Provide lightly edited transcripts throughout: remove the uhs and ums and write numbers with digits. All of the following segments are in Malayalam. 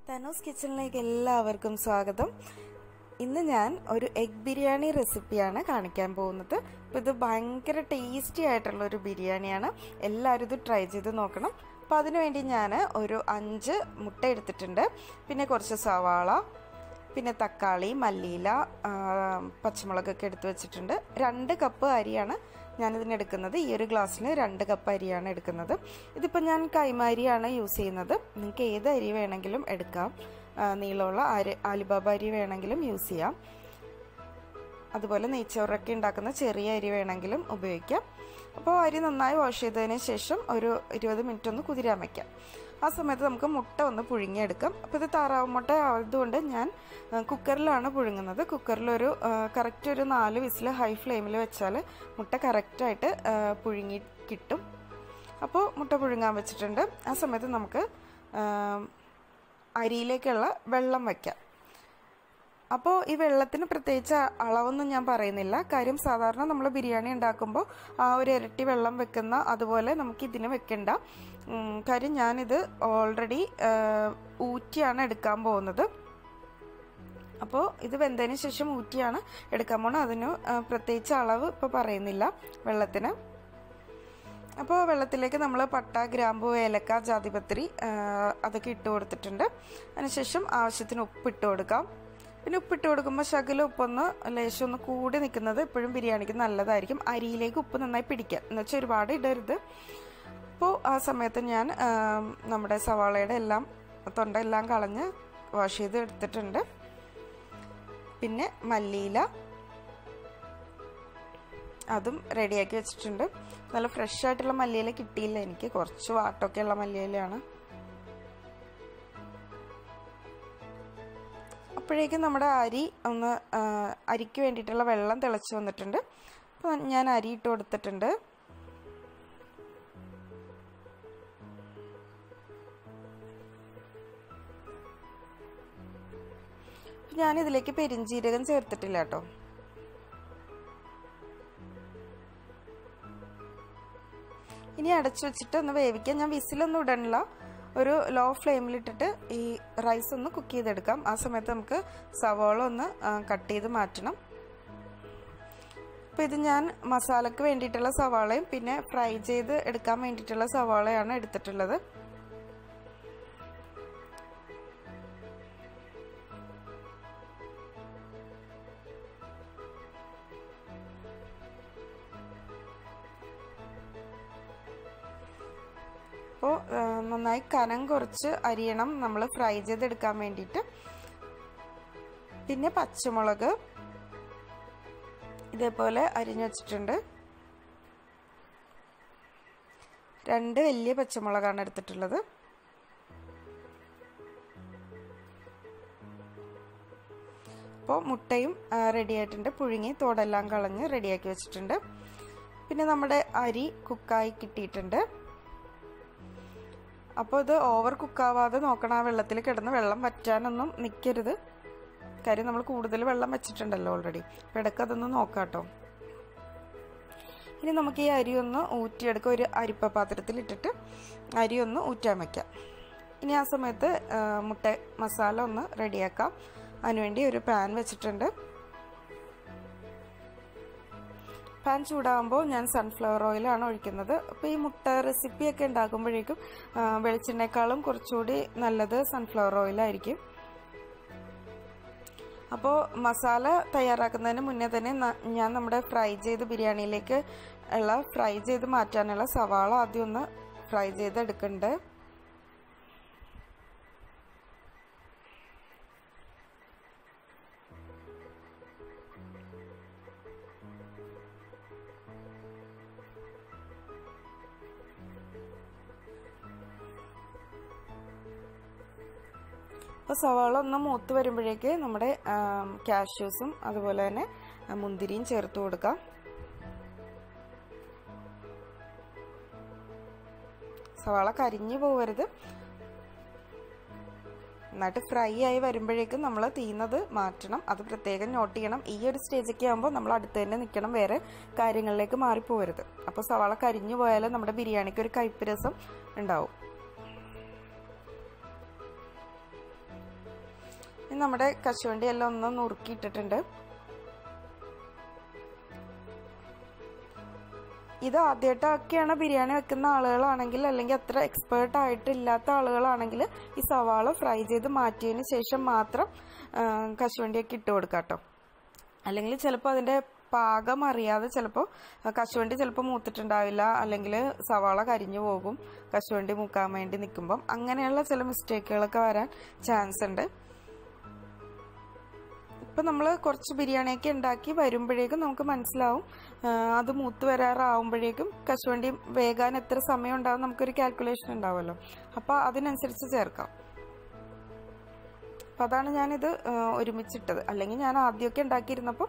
തനൂസ് കിച്ചണിലേക്ക് എല്ലാവർക്കും സ്വാഗതം. ഇന്ന് ഞാൻ ഒരു എഗ് ബിരിയാണി റെസിപ്പിയാണ് കാണിക്കാൻ പോകുന്നത്. അപ്പോൾ ഇത് ഭയങ്കര ടേസ്റ്റി ആയിട്ടുള്ള ഒരു ബിരിയാണിയാണ്. എല്ലാവരും ഇത് ട്രൈ ചെയ്ത് നോക്കണം. അപ്പോൾ അതിനുവേണ്ടി ഞാൻ ഒരു 5 മുട്ട എടുത്തിട്ടുണ്ട്. പിന്നെ കുറച്ച് സവാള, പിന്നെ തക്കാളി, മല്ലിയില, പച്ചമുളകൊക്കെ എടുത്ത് വെച്ചിട്ടുണ്ട്. 2 കപ്പ് അരിയാണ് ഞാനിതിനെടുക്കുന്നത്. ഈ ഒരു ഗ്ലാസ്സിന് 2 കപ്പ് അരിയാണ് എടുക്കുന്നത്. ഇതിപ്പോൾ ഞാൻ കൈമ അരിയാണ് യൂസ് ചെയ്യുന്നത്. നിങ്ങൾക്ക് ഏത് അരി വേണമെങ്കിലും എടുക്കാം. നീളമുള്ള ആലിബാബ അരി വേണമെങ്കിലും യൂസ് ചെയ്യാം. അതുപോലെ നെയ്ച്ചോറൊക്കെ ഉണ്ടാക്കുന്ന ചെറിയ അരി വേണമെങ്കിലും ഉപയോഗിക്കാം. അപ്പോൾ അരി നന്നായി വാഷ് ചെയ്തതിന് ശേഷം ഒരു 20 മിനിറ്റ് ഒന്ന് കുതിരാൻ വയ്ക്കാം. ആ സമയത്ത് നമുക്ക് മുട്ട ഒന്ന് പുഴുങ്ങിയെടുക്കാം. അപ്പോൾ ഇത് താറാവ് മുട്ട ആയതുകൊണ്ട് ഞാൻ കുക്കറിലാണ് പുഴുങ്ങുന്നത്. കുക്കറിലൊരു കറക്റ്റ് ഒരു 4 വിസിൽ ഹൈ ഫ്ലെയിമിൽ വെച്ചാൽ മുട്ട കറക്റ്റായിട്ട് പുഴുങ്ങി കിട്ടും. അപ്പോൾ മുട്ട പുഴുങ്ങാൻ വെച്ചിട്ടുണ്ട്. ആ സമയത്ത് നമുക്ക് അരിയിലേക്കുള്ള വെള്ളം വയ്ക്കാം. അപ്പോൾ ഈ വെള്ളത്തിന് പ്രത്യേകിച്ച് അളവൊന്നും ഞാൻ പറയുന്നില്ല. കാര്യം സാധാരണ നമ്മൾ ബിരിയാണി ഉണ്ടാക്കുമ്പോൾ ആ ഒരു ഇരട്ടി വെള്ളം വെക്കുന്ന അതുപോലെ നമുക്ക് ഇതിന് വെക്കണ്ട. കാര്യം ഞാനിത് ഓൾറെഡി ഊറ്റിയാണ് എടുക്കാൻ പോകുന്നത്. അപ്പോൾ ഇത് വെന്തതിന് ശേഷം ഊറ്റിയാണ് എടുക്കാൻ പോകുന്നത്. അതിന് പ്രത്യേകിച്ച് അളവ് ഇപ്പോൾ പറയുന്നില്ല വെള്ളത്തിന്. അപ്പോൾ വെള്ളത്തിലേക്ക് നമ്മൾ പട്ട, ഗ്രാമ്പു, ഏലക്ക, ജാതിപത്രി അതൊക്കെ ഇട്ട് കൊടുത്തിട്ടുണ്ട്. അതിനുശേഷം ആവശ്യത്തിന് ഉപ്പിട്ട് കൊടുക്കാം. പിന്നെ ഉപ്പിട്ട് കൊടുക്കുമ്പോൾ ശകലം ഉപ്പൊന്ന് ലേശം ഒന്ന് കൂടി നിൽക്കുന്നത് എപ്പോഴും ബിരിയാണിക്ക് നല്ലതായിരിക്കും. അരിയിലേക്ക് ഉപ്പ് നന്നായി പിടിക്കുക എന്ന് വെച്ചാൽ ഒരുപാട് ഇടരുത്. അപ്പോൾ ആ സമയത്ത് ഞാൻ നമ്മുടെ സവാളയുടെ തൊണ്ടെല്ലാം കളഞ്ഞ് വാഷ് ചെയ്ത് എടുത്തിട്ടുണ്ട്. പിന്നെ മല്ലിയില അതും റെഡിയാക്കി വെച്ചിട്ടുണ്ട്. നല്ല ഫ്രഷ് ആയിട്ടുള്ള മല്ലിയില കിട്ടിയില്ല എനിക്ക്. കുറച്ച് വാട്ടൊക്കെ ഉള്ള മല്ലിയിലയാണ്. അപ്പോഴേക്കും നമ്മുടെ അരിക്ക് വേണ്ടിയിട്ടുള്ള വെള്ളം തിളച്ച് വന്നിട്ടുണ്ട്. അപ്പോൾ ഞാൻ അരി ഇട്ട് കൊടുത്തിട്ടുണ്ട്. ഞാനിതിലേക്ക് പെരിഞ്ജീരകം ചേർത്തിട്ടില്ല കേട്ടോ. ഇനി അടച്ചു വെച്ചിട്ട് ഒന്ന് വേവിക്കാം. ഞാൻ വിസിലൊന്നും ഇടണില്ല. ഒരു ലോ ഫ്ലെയിമിലിട്ടിട്ട് ഈ റൈസ് ഒന്ന് കുക്ക് ചെയ്തെടുക്കാം. ആ സമയത്ത് നമുക്ക് സവാള ഒന്ന് കട്ട് ചെയ്ത് മാറ്റണം. അപ്പോൾ ഇത് ഞാൻ മസാലയ്ക്ക് വേണ്ടിയിട്ടുള്ള സവാളയും പിന്നെ ഫ്രൈ ചെയ്ത് എടുക്കാൻ വേണ്ടിയിട്ടുള്ള സവാളയാണ് എടുത്തിട്ടുള്ളത്. അപ്പോൾ നന്നായി കനം കുറച്ച് അരിയണം നമ്മൾ ഫ്രൈ ചെയ്തെടുക്കാൻ വേണ്ടിയിട്ട്. പിന്നെ പച്ചമുളക് ഇതേപോലെ അരിഞ്ഞു വെച്ചിട്ടുണ്ട്. 2 വലിയ പച്ചമുളകാണ് എടുത്തിട്ടുള്ളത്. അപ്പോൾ മുട്ടയും റെഡി ആയിട്ടുണ്ട്. പുഴുങ്ങി തോടെല്ലാം കളഞ്ഞ് റെഡിയാക്കി വെച്ചിട്ടുണ്ട്. പിന്നെ നമ്മുടെ അരി കുക്കായി കിട്ടിയിട്ടുണ്ട്. അപ്പോൾ ഇത് ഓവർ കുക്കാവാതെ നോക്കണം. ആ വെള്ളത്തിൽ കിടന്ന് വെള്ളം വറ്റാനൊന്നും നിൽക്കരുത്. കാര്യം നമ്മൾ കൂടുതൽ വെള്ളം വെച്ചിട്ടുണ്ടല്ലോ ഓൾറെഡി. അപ്പോൾ ഇടയ്ക്ക് അതൊന്ന് നോക്കാം കേട്ടോ. ഇനി നമുക്ക് ഈ അരി ഒന്ന് ഊറ്റിയെടുക്കാം. ഒരു അരിപ്പ പാത്രത്തിലിട്ടിട്ട് അരി ഒന്ന് ഊറ്റാൻ വയ്ക്കാം. ഇനി ആ സമയത്ത് മുട്ട മസാല ഒന്ന് റെഡിയാക്കാം. അതിനുവേണ്ടി ഒരു പാൻ വെച്ചിട്ടുണ്ട്. പാൻ ചൂടാകുമ്പോൾ ഞാൻ സൺഫ്ലവർ ഓയിലാണ് ഒഴിക്കുന്നത്. അപ്പോൾ ഈ മുട്ട റെസിപ്പിയൊക്കെ ഉണ്ടാക്കുമ്പോഴേക്കും വെളിച്ചെണ്ണേക്കാളും കുറച്ചുകൂടി നല്ലത് സൺഫ്ലവർ ഓയിലായിരിക്കും. അപ്പോൾ മസാല തയ്യാറാക്കുന്നതിന് മുന്നേ തന്നെ ഞാൻ നമ്മുടെ ബിരിയാണിയിലേക്ക് ഫ്രൈ ചെയ്ത് മാറ്റാനുള്ള സവാള ആദ്യം ഒന്ന് ഫ്രൈ ചെയ്തെടുക്കുന്നുണ്ട്. അപ്പോൾ സവാള ഒന്ന് മൂത്ത് വരുമ്പോഴേക്ക് നമ്മുടെ കാഷ്യൂസും അതുപോലെ തന്നെ മുന്തിരിയും ചേർത്ത് കൊടുക്കാം. സവാള കരിഞ്ഞു പോകരുത്. നന്നായിട്ട് ഫ്രൈ ആയി വരുമ്പോഴേക്കും നമ്മൾ തീയുന്നത് മാറ്റണം. അത് പ്രത്യേകം നോട്ട് ചെയ്യണം. ഈ ഒരു സ്റ്റേജൊക്കെ ആകുമ്പോൾ നമ്മൾ അടുത്ത് തന്നെ നിൽക്കണം. വേറെ കാര്യങ്ങളിലേക്ക് മാറിപ്പോകരുത്. അപ്പോൾ സവാള കരിഞ്ഞു പോയാൽ നമ്മുടെ ബിരിയാണിക്ക് ഒരു കയ്പ്പ് രസം ഉണ്ടാവും. നമ്മുടെ കശുവണ്ടി എല്ലാം ഒന്ന് നുറുക്കിയിട്ടിട്ടുണ്ട്. ഇത് ആദ്യമായിട്ടൊക്കെയാണ് ബിരിയാണി വെക്കുന്ന ആളുകളാണെങ്കിൽ, അല്ലെങ്കിൽ അത്ര എക്സ്പേർട്ട് ആയിട്ടില്ലാത്ത ആളുകളാണെങ്കിൽ ഈ സവാള ഫ്രൈ ചെയ്ത് മാറ്റിയതിന് ശേഷം മാത്രം കശുവണ്ടിയൊക്കെ ഇട്ട് കൊടുക്കാം കേട്ടോ. അല്ലെങ്കിൽ ചിലപ്പോൾ അതിൻ്റെ പാകം അറിയാതെ ചിലപ്പോൾ കശുവണ്ടി ചിലപ്പോൾ മൂത്തിട്ടുണ്ടാവില്ല, അല്ലെങ്കിൽ സവാള കരിഞ്ഞു പോകും കശുവണ്ടി മൂക്കാൻ വേണ്ടി നിൽക്കുമ്പം. അങ്ങനെയുള്ള ചില മിസ്റ്റേക്കുകളൊക്കെ വരാൻ ചാൻസ് ഉണ്ട്. ഇപ്പം നമ്മൾ കുറച്ച് ബിരിയാണിയൊക്കെ ഉണ്ടാക്കി വരുമ്പോഴേക്കും നമുക്ക് മനസ്സിലാവും, അത് മൂത്ത് വരാറാവുമ്പോഴേക്കും കശുവണ്ടി വേകാൻ എത്ര സമയം ഉണ്ടാവും നമുക്കൊരു കാൽക്കുലേഷൻ ഉണ്ടാവുമല്ലോ. അപ്പോൾ അതിനനുസരിച്ച് ചേർക്കാം. അപ്പം അതാണ് ഞാനിത് ഒരുമിച്ചിട്ടത്. അല്ലെങ്കിൽ ഞാൻ ആദ്യമൊക്കെ ഉണ്ടാക്കിയിരുന്നപ്പോൾ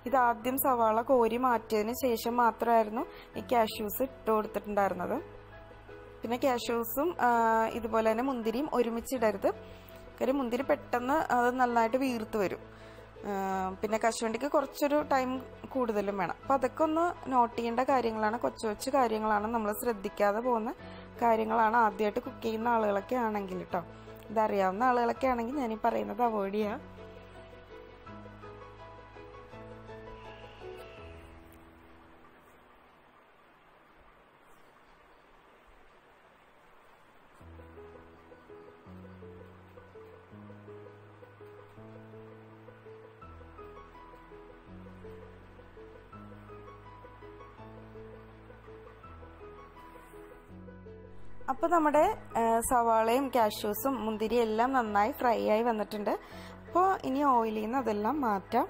ഇത് ആദ്യം സവാള കോരി മാറ്റിയതിന് ശേഷം മാത്രമായിരുന്നു ഈ കാഷ്യൂസ് ഇട്ട് കൊടുത്തിട്ടുണ്ടായിരുന്നത്. പിന്നെ കാഷ്യൂസും ഇതുപോലെ തന്നെ മുന്തിരിയും ഒരുമിച്ചിടരുത്. കാര്യം മുന്തിരി പെട്ടെന്ന് അത് നന്നായിട്ട് വീർത്ത് വരും. പിന്നെ കശുവണ്ടിക്ക് കുറച്ചൊരു ടൈം കൂടുതലും വേണം. അപ്പോൾ അതൊക്കെ ഒന്ന് നോട്ട് ചെയ്യേണ്ട കാര്യങ്ങളാണ്, കൊച്ചു കൊച്ചു കാര്യങ്ങളാണ്, നമ്മൾ ശ്രദ്ധിക്കാതെ പോകുന്ന കാര്യങ്ങളാണ്. ആദ്യമായിട്ട് കുക്ക് ചെയ്യുന്ന ആളുകളൊക്കെ ആണെങ്കിൽ കേട്ടോ, ഇതറിയാവുന്ന ആളുകളൊക്കെ ആണെങ്കിൽ ഞാനീ പറയുന്നത് അവോയ്ഡ് ചെയ്യാം. അപ്പോൾ നമ്മുടെ സവാളയും കാഷ്യൂസും മുന്തിരിയും എല്ലാം നന്നായി ഫ്രൈ ആയി വന്നിട്ടുണ്ട്. അപ്പോൾ ഇനി ഓയിലിൽ നിന്ന് അതെല്ലാം മാറ്റാം.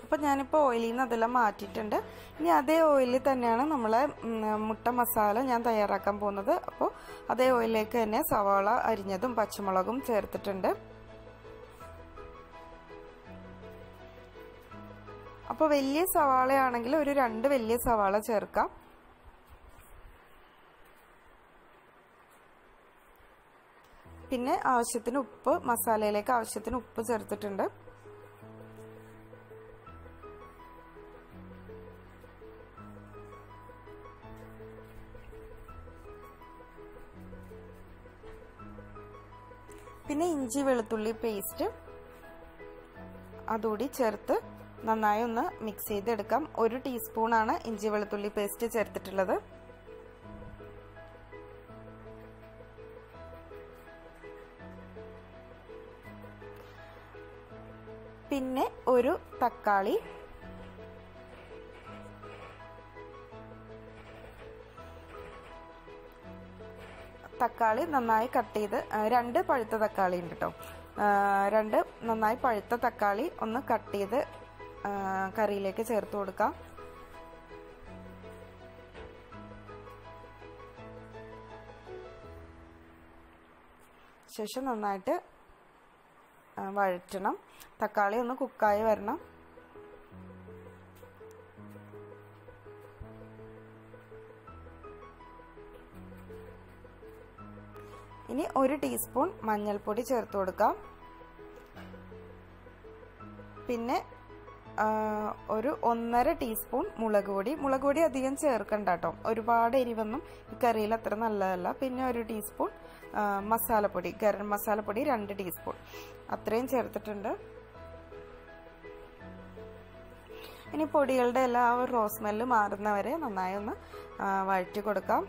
അപ്പോൾ ഞാനിപ്പോൾ ഓയിലിൽ നിന്ന് അതെല്ലാം മാറ്റിയിട്ടുണ്ട്. ഇനി അതേ ഓയിലിൽ തന്നെയാണ് നമ്മളെ മുട്ട മസാല ഞാൻ തയ്യാറാക്കാൻ പോകുന്നത്. അപ്പോൾ അതേ ഓയിലിലേക്ക് തന്നെ സവാള അരിഞ്ഞതും പച്ചമുളകും ചേർത്തിട്ടുണ്ട്. അപ്പോൾ വലിയ സവാളയാണെങ്കിൽ ഒരു 2 വലിയ സവാള ചേർക്കാം. പിന്നെ ആവശ്യത്തിന് ഉപ്പ്, മസാലയിലേക്ക് ആവശ്യത്തിന് ഉപ്പ് ചേർത്തിട്ടുണ്ട്. പിന്നെ ഇഞ്ചി വെളുത്തുള്ളി പേസ്റ്റ് അതുകൂടി ചേർത്ത് നന്നായി ഒന്ന് മിക്സ് ചെയ്തെടുക്കാം. 1 ടീസ്പൂണാണ് ഇഞ്ചി വെളുത്തുള്ളി പേസ്റ്റ് ചേർത്തിട്ടുള്ളത്. പിന്നെ ഒരു തക്കാളി, തക്കാളി നന്നായി കട്ട് ചെയ്ത് 2 പഴുത്ത തക്കാളി ഉണ്ട് കേട്ടോ. 2 നന്നായി പഴുത്ത തക്കാളി ഒന്ന് കട്ട് ചെയ്ത് കറിയിലേക്ക് ചേർത്ത് കൊടുക്കാം. ശേഷം നന്നായിട്ട് വഴറ്റണം. തക്കാളി ഒന്ന് കുക്കായി വരണം. ഇനി 1 ടീസ്പൂൺ മഞ്ഞൾപ്പൊടി ചേർത്ത് കൊടുക്കാം. പിന്നെ ഒരു 1.5 ടീസ്പൂൺ മുളക് പൊടി. മുളക് പൊടി അധികം ചേർക്കണ്ട കേട്ടോ, ഒരുപാട് എരിവൊന്നും ഈ കറിയിൽ അത്ര നല്ലതല്ല. പിന്നെ 1 ടീസ്പൂൺ മസാലപ്പൊടി, ഗരം മസാലപ്പൊടി 2 ടീസ്പൂൺ അത്രയും ചേർത്തിട്ടുണ്ട്. ഇനി പൊടികളുടെ എല്ലാം ആ ഒരു റോസ് സ്മെല്ല് മാറുന്നവരെ നന്നായി ഒന്ന് വഴറ്റി കൊടുക്കാം.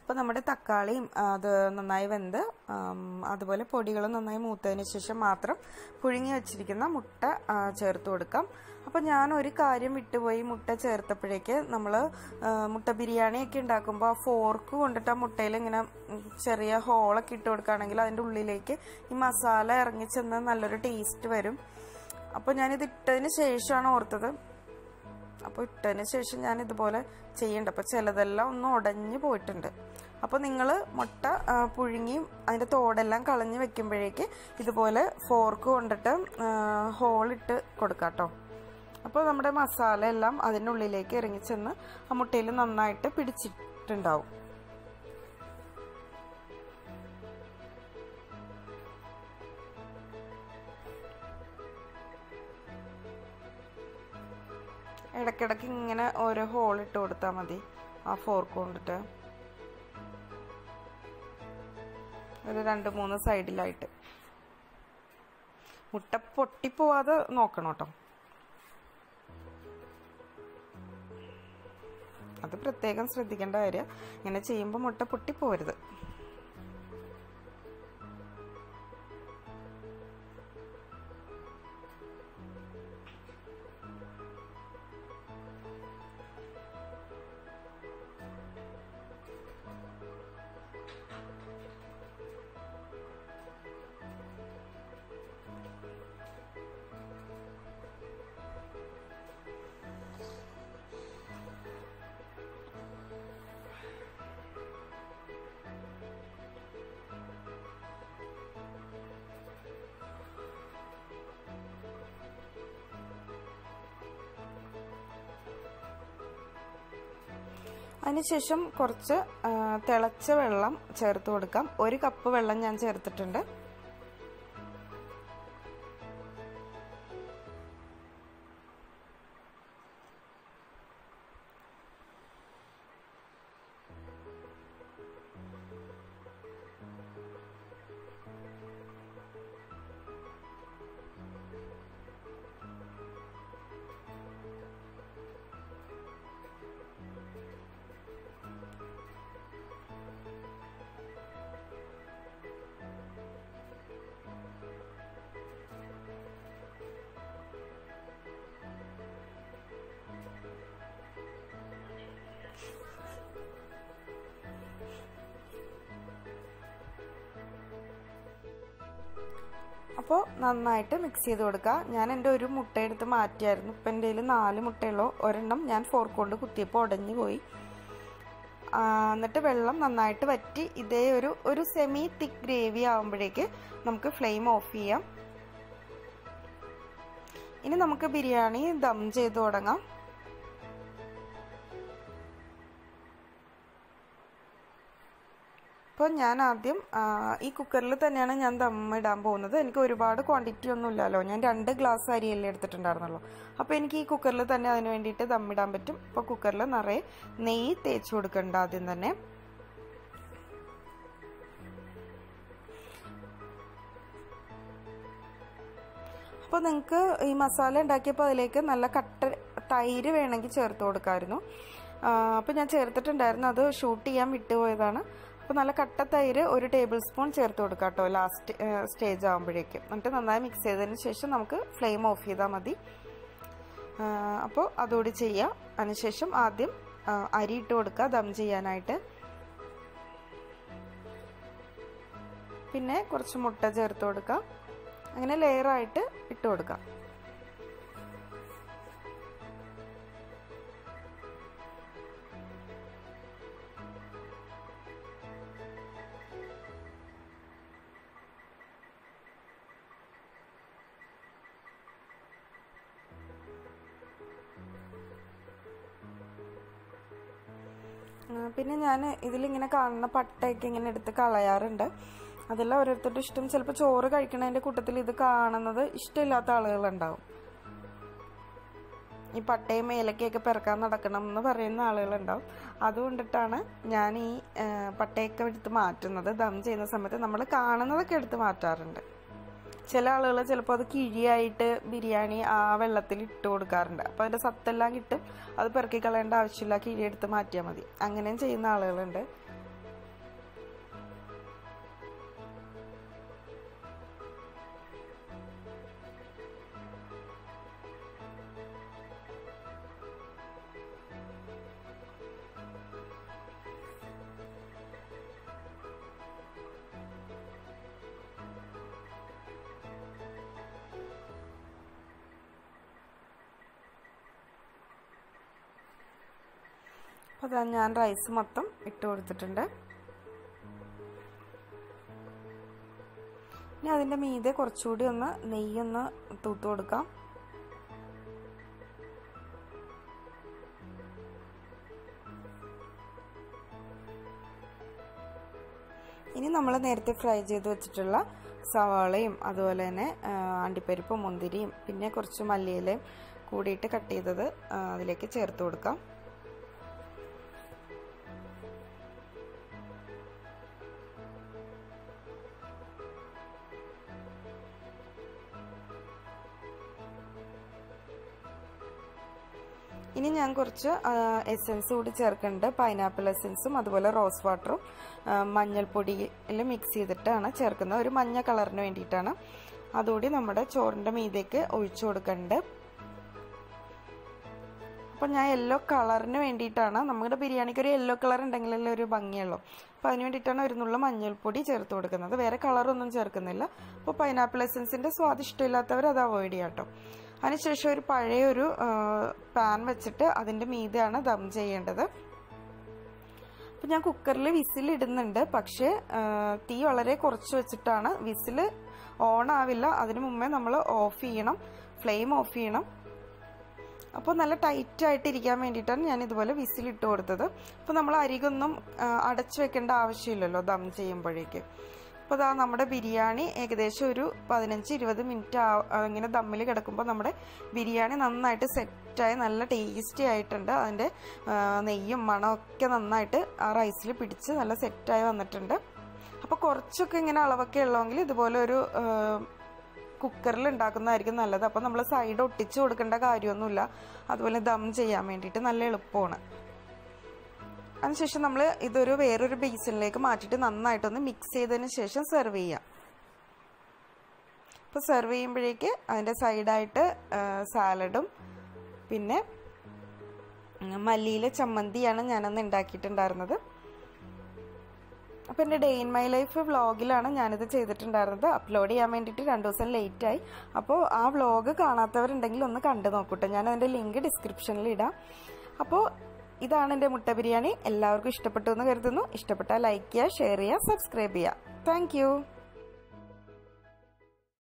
അപ്പോൾ നമ്മുടെ തക്കാളിയും അത് നന്നായി വെന്ത് അതുപോലെ പൊടികളും നന്നായി മൂത്തതിന് ശേഷം മാത്രം പുഴുങ്ങി വെച്ചിരിക്കുന്ന മുട്ട ചേർത്ത് കൊടുക്കാം. അപ്പോൾ ഞാൻ ഒരു കാര്യം വിട്ടുപോയി, മുട്ട ചേർത്തപ്പോഴേക്ക് നമ്മൾ മുട്ട ബിരിയാണിയൊക്കെ ഉണ്ടാക്കുമ്പോൾ ആ ഫോർക്ക് കൊണ്ടിട്ട് ആ മുട്ടയിൽ ഇങ്ങനെ ചെറിയ ഹോളൊക്കെ ഇട്ട് കൊടുക്കുകയാണെങ്കിൽ അതിൻ്റെ ഉള്ളിലേക്ക് ഈ മസാല ഇറങ്ങിച്ചെന്ന് നല്ലൊരു ടേസ്റ്റ് വരും. അപ്പോൾ ഞാനിത് ഇട്ടതിന് ശേഷമാണ് ഓർത്തത് അപ്പോൾ ഇട്ടതിന് ശേഷം ഞാൻ ഇതുപോലെ ചെയ്യേണ്ട. അപ്പോൾ ചിലതെല്ലാം ഒന്ന് ഉടഞ്ഞു പോയിട്ടുണ്ട്. അപ്പോൾ നിങ്ങൾ മുട്ട പുഴുങ്ങിയും അതിൻ്റെ തോടെല്ലാം കളഞ്ഞ് വെക്കുമ്പോഴേക്ക് ഇതുപോലെ ഫോർക്ക് കൊണ്ടിട്ട് ഹോളിട്ട് കൊടുക്കാം കേട്ടോ. അപ്പോൾ നമ്മുടെ മസാല എല്ലാം അതിനുള്ളിലേക്ക് ഇറങ്ങിച്ചെന്ന് ആ മുട്ടയിൽ നന്നായിട്ട് പിടിച്ചിട്ടുണ്ടാവും. ഇടയ്ക്കിടയ്ക്ക് ഇങ്ങനെ ഓരോ ഹോൾ ഇട്ട് കൊടുത്താൽ മതി ആ ഫോർക്ക് കൊണ്ടിട്ട്, ഒരു 2-3 സൈഡിലായിട്ട്. മുട്ട പൊട്ടിപ്പോവാതെ നോക്കണം കേട്ടോ, അത് പ്രത്യേകം ശ്രദ്ധിക്കേണ്ട കാര്യം. ഇങ്ങനെ ചെയ്യുമ്പോൾ മുട്ട പൊട്ടിപ്പോവരുത്. അതിനുശേഷം കുറച്ച് തിളച്ച വെള്ളം ചേർത്ത് കൊടുക്കാം. 1 കപ്പ് വെള്ളം ഞാൻ ചേർത്തിട്ടുണ്ട്. അപ്പോൾ നന്നായിട്ട് മിക്സ് ചെയ്ത് കൊടുക്കുക. ഞാൻ എൻ്റെ ഒരു മുട്ട എടുത്ത് മാറ്റിയായിരുന്നു. ഇപ്പം എൻ്റെ കയ്യിൽ 4 മുട്ടയുള്ളൂ. ഒരെണ്ണം ഞാൻ ഫോർക്ക് കൊണ്ട് കുത്തിയപ്പോൾ ഉടഞ്ഞു പോയി. എന്നിട്ട് വെള്ളം നന്നായിട്ട് വറ്റി ഇതേ ഒരു സെമി തിക്ക് ഗ്രേവി ആകുമ്പോഴേക്ക് നമുക്ക് ഫ്ലെയിം ഓഫ് ചെയ്യാം. ഇനി നമുക്ക് ബിരിയാണി ദം ചെയ്ത് തുടങ്ങാം. അപ്പോൾ ഞാൻ ആദ്യം ഈ കുക്കറിൽ തന്നെയാണ് ഞാൻ ദമ്മിടാൻ പോകുന്നത്. എനിക്ക് ഒരുപാട് ക്വാണ്ടിറ്റി ഒന്നും ഇല്ലല്ലോ, ഞാൻ 2 ഗ്ലാസ് അരിയല്ലേ എടുത്തിട്ടുണ്ടായിരുന്നുള്ളൂ. അപ്പോൾ എനിക്ക് ഈ കുക്കറിൽ തന്നെ അതിന് വേണ്ടിയിട്ട് ദമ്മിടാൻ പറ്റും. അപ്പോൾ കുക്കറിൽ നിറയെ നെയ്യ് തേച്ച് കൊടുക്കണ്ട ആദ്യം തന്നെ. അപ്പോൾ നിങ്ങൾക്ക് ഈ മസാല ഉണ്ടാക്കിയപ്പോൾ അതിലേക്ക് നല്ല കട്ട തൈര് വേണമെങ്കിൽ ചേർത്ത് കൊടുക്കാമായിരുന്നു. അപ്പോൾ ഞാൻ ചേർത്തിട്ടുണ്ടായിരുന്നു, അത് ഷൂട്ട് ചെയ്യാൻ വിട്ടുപോയതാണ്. അപ്പോൾ നല്ല കട്ട തൈര് 1 ടേബിൾ സ്പൂൺ ചേർത്ത് കൊടുക്കാം കേട്ടോ ലാസ്റ്റ് സ്റ്റേജ് ആകുമ്പോഴേക്കും. എന്നിട്ട് നന്നായി മിക്സ് ചെയ്തതിന് ശേഷം നമുക്ക് ഫ്ലെയിം ഓഫ് ചെയ്താൽ മതി. അപ്പോൾ അതുകൂടി ചെയ്യാം. അതിനുശേഷം ആദ്യം അരി ഇട്ട് കൊടുക്കുക ദം ചെയ്യാനായിട്ട്. പിന്നെ കുറച്ച് മുട്ട ചേർത്ത് കൊടുക്കുക. അങ്ങനെ ലെയറായിട്ട് ഇട്ട് കൊടുക്കാം. പിന്നെ ഞാൻ ഇതിലിങ്ങനെ കാണുന്ന പട്ടയൊക്കെ ഇങ്ങനെ എടുത്ത് കളയാറുണ്ട്. അതെല്ലാം ഓരോരുത്തരുടെ ഇഷ്ടം. ചിലപ്പോൾ ചോറ് കഴിക്കണതിൻ്റെ കൂട്ടത്തിൽ ഇത് കാണുന്നത് ഇഷ്ടമില്ലാത്ത ആളുകളുണ്ടാവും. ഈ പട്ടയും ഏലക്കയൊക്കെ പെറുക്കാൻ നടക്കണം എന്ന് പറയുന്ന ആളുകളുണ്ടാവും. അതുകൊണ്ടിട്ടാണ് ഞാൻ ഈ പട്ടയൊക്കെ എടുത്ത് മാറ്റുന്നത്. ദം ചെയ്യുന്ന സമയത്ത് നമ്മൾ കാണുന്നതൊക്കെ എടുത്ത് മാറ്റാറുണ്ട്. ചില ആളുകൾ ചിലപ്പോൾ അത് കിഴിയായിട്ട് ബിരിയാണി ആ വെള്ളത്തിൽ ഇട്ട് കൊടുക്കാറുണ്ട്. അപ്പോൾ അതിൻ്റെ സത്തെല്ലാം കിട്ടും. അത് പെറുക്കി കളയേണ്ട ആവശ്യമില്ല, കിഴി എടുത്ത് മാറ്റിയാൽ മതി. അങ്ങനെയും ചെയ്യുന്ന ആളുകളുണ്ട്. അപ്പോൾ ഞാൻ റൈസ് മൊത്തം ഇട്ട് കൊടുത്തിട്ടുണ്ട്. ഇനി അതിൻ്റെ മീതെ കുറച്ചുകൂടി ഒന്ന് നെയ്യൊന്ന് തൂത്ത് കൊടുക്കാം. ഇനി നമ്മൾ നേരത്തെ ഫ്രൈ ചെയ്ത് വെച്ചിട്ടുള്ള സവാളയും അതുപോലെ തന്നെ അണ്ടിപ്പരിപ്പും മുന്തിരിയും പിന്നെ കുറച്ച് മല്ലിയിലയും കൂടിയിട്ട് കട്ട് ചെയ്തത് അതിലേക്ക് ചേർത്ത് കൊടുക്കാം. ഇനി ഞാൻ കുറച്ച് എസൻസ് കൂടി ചേർക്കുന്നുണ്ട്. പൈനാപ്പിൾ എസൻസും അതുപോലെ റോസ് വാട്ടറും മഞ്ഞൾപ്പൊടിയിൽ മിക്സ് ചെയ്തിട്ടാണ് ചേർക്കുന്നത്. ഒരു മഞ്ഞ കളറിന് വേണ്ടിയിട്ടാണ്. അതുകൂടി നമ്മുടെ ചോറിൻ്റെ മീതേക്ക് ഒഴിച്ചു കൊടുക്കുന്നുണ്ട്. അപ്പം ഞാൻ യെല്ലോ കളറിന് വേണ്ടിയിട്ടാണ്, നമ്മുടെ ബിരിയാണിക്ക് ഒരു യെല്ലോ കളർ ഉണ്ടെങ്കിലല്ലേ ഒരു ഭംഗിയുള്ളൂ. അപ്പോൾ അതിന് വേണ്ടിയിട്ടാണ് ഒരു നുള്ള മഞ്ഞൾപ്പൊടി ചേർത്ത് കൊടുക്കുന്നത്. വേറെ കളറൊന്നും ചേർക്കുന്നില്ല. അപ്പോൾ പൈനാപ്പിൾ എസൻസിൻ്റെ സ്വാദ് ഇഷ്ടമില്ലാത്തവർ അത് അവോയ്ഡ് ചെയ്യാം കേട്ടോ. അതിനുശേഷം ഒരു പഴയൊരു പാൻ വെച്ചിട്ട് അതിൻ്റെ മീതെയാണ് ദം ചെയ്യേണ്ടത്. അപ്പം ഞാൻ കുക്കറിൽ വിസിൽ ഇടുന്നുണ്ട്. പക്ഷേ തീ വളരെ കുറച്ച് വെച്ചിട്ടാണ്. വിസിൽ ഓൺ ആവില്ല, അതിനു മുമ്പേ നമ്മൾ ഓഫ് ചെയ്യണം, ഫ്ലെയിം ഓഫ് ചെയ്യണം. അപ്പോൾ നല്ല ടൈറ്റായിട്ടിരിക്കാൻ വേണ്ടിയിട്ടാണ് ഞാൻ ഇതുപോലെ വിസിലിട്ട് കൊടുത്തത്. അപ്പോൾ നമ്മൾ അരികൊന്നും അടച്ചു വെക്കേണ്ട ആവശ്യമില്ലല്ലോ ദം ചെയ്യുമ്പോഴേക്ക്. അപ്പോൾ ഇതാ നമ്മുടെ ബിരിയാണി ഏകദേശം ഒരു 15-20 മിനിറ്റ് ഇങ്ങനെ ദമ്മിൽ കിടക്കുമ്പോൾ നമ്മുടെ ബിരിയാണി നന്നായിട്ട് സെറ്റായി നല്ല ടേസ്റ്റി ആയിട്ടുണ്ട്. അതിൻ്റെ നെയ്യും മണമൊക്കെ നന്നായിട്ട് ആ റൈസിൽ പിടിച്ച് നല്ല സെറ്റായി വന്നിട്ടുണ്ട്. അപ്പോൾ കുറച്ചൊക്കെ ഇങ്ങനെ അളവൊക്കെ ഉള്ളെങ്കിൽ ഇതുപോലെ ഒരു കുക്കറിൽ ഉണ്ടാക്കുന്നതായിരിക്കും നല്ലത്. അപ്പോൾ നമ്മൾ സൈഡ് ഒട്ടിച്ച് കൊടുക്കേണ്ട കാര്യമൊന്നുമില്ല. അതുപോലെ ദം ചെയ്യാൻ വേണ്ടിയിട്ട് നല്ല എളുപ്പമാണ്. അതിനുശേഷം നമ്മൾ ഇതൊരു വേറൊരു ബേസിനിലേക്ക് മാറ്റിയിട്ട് നന്നായിട്ടൊന്ന് മിക്സ് ചെയ്തതിന് ശേഷം സെർവ് ചെയ്യാം. അപ്പോൾ സെർവ് ചെയ്യുമ്പോഴേക്ക് അതിൻ്റെ സൈഡായിട്ട് സാലഡും പിന്നെ മല്ലിയിലെ ചമ്മന്തിയാണ് ഞാനന്ന് ഉണ്ടാക്കിയിട്ടുണ്ടായിരുന്നത്. അപ്പോൾ എൻ്റെ ഡേ ഇൻ മൈ ലൈഫ് വ്ളോഗിലാണ് ഞാനിത് ചെയ്തിട്ടുണ്ടായിരുന്നത്. അപ്ലോഡ് ചെയ്യാൻ വേണ്ടിയിട്ട് 2 ദിവസം ലേറ്റായി. അപ്പോൾ ആ വ്ളോഗ് കാണാത്തവരുണ്ടെങ്കിൽ ഒന്ന് കണ്ടു നോക്കൂട്ടെ. ഞാൻ അതിൻ്റെ ലിങ്ക് ഡിസ്ക്രിപ്ഷനിൽ ഇടാം. അപ്പോൾ ഇതാണ് എൻ്റെ മുട്ട ബിരിയാണി. എല്ലാവർക്കും ഇഷ്ടപ്പെട്ടു എന്ന് കരുതുന്നു. ഇഷ്ടപ്പെട്ടാൽ ലൈക്ക് ചെയ്യുക, ഷെയർ ചെയ്യുക, സബ്സ്ക്രൈബ് ചെയ്യുക. താങ്ക്